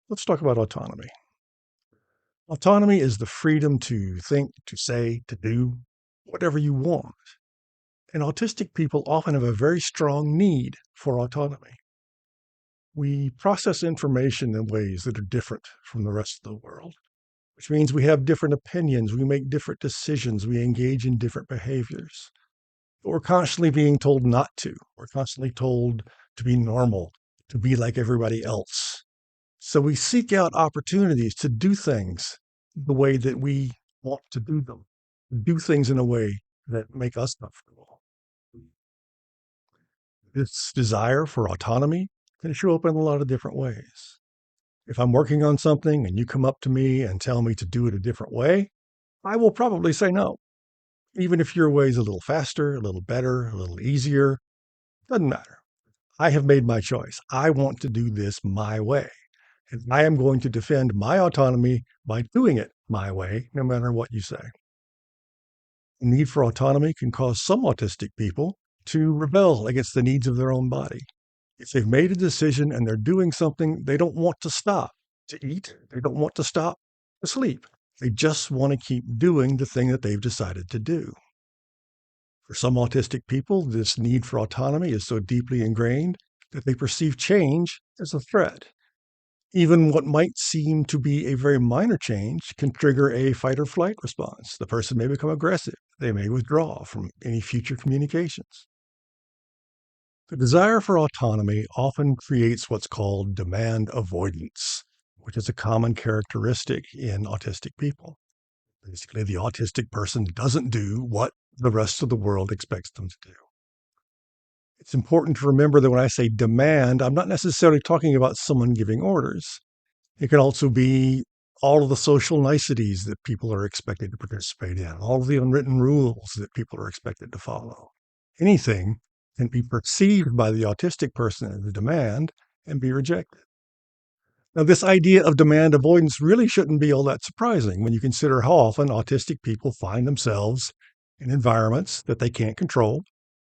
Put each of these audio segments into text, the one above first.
Let's talk about autonomy. Autonomy is the freedom to think, to say, to do whatever you want. And autistic people often have a very strong need for autonomy. We process information in ways that are different from the rest of the world, which means we have different opinions, we make different decisions, we engage in different behaviors. But we're constantly being told not to. We're constantly told to be normal, to be like everybody else. So we seek out opportunities to do things the way that we want to do things in a way that make us comfortable. This desire for autonomy can show up in a lot of different ways. If I'm working on something and you come up to me and tell me to do it a different way, I will probably say no. Even if your way is a little faster, a little better, a little easier, doesn't matter. I have made my choice. I want to do this my way. And I am going to defend my autonomy by doing it my way, no matter what you say. The need for autonomy can cause some autistic people to rebel against the needs of their own body. If they've made a decision and they're doing something, they don't want to stop to eat. They don't want to stop to sleep. They just want to keep doing the thing that they've decided to do. For some autistic people, this need for autonomy is so deeply ingrained that they perceive change as a threat. Even what might seem to be a very minor change can trigger a fight or flight response. The person may become aggressive. They may withdraw from any future communications. The desire for autonomy often creates what's called demand avoidance, which is a common characteristic in autistic people. Basically, the autistic person doesn't do what the rest of the world expects them to do. It's important to remember that when I say demand, I'm not necessarily talking about someone giving orders. It can also be all of the social niceties that people are expected to participate in, all of the unwritten rules that people are expected to follow. Anything can be perceived by the autistic person as a demand and be rejected. Now, this idea of demand avoidance really shouldn't be all that surprising when you consider how often autistic people find themselves in environments that they can't control,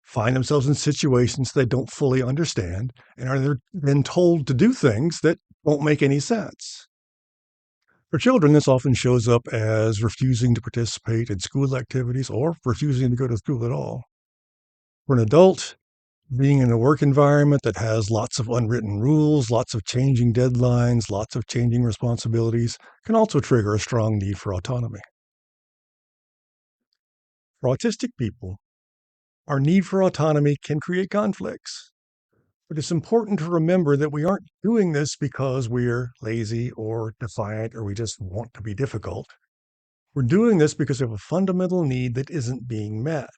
find themselves in situations they don't fully understand, and are then told to do things that won't make any sense. For children, this often shows up as refusing to participate in school activities or refusing to go to school at all. For an adult, being in a work environment that has lots of unwritten rules, lots of changing deadlines, lots of changing responsibilities can also trigger a strong need for autonomy. For autistic people, our need for autonomy can create conflicts. But it's important to remember that we aren't doing this because we're lazy or defiant or we just want to be difficult. We're doing this because we have a fundamental need that isn't being met.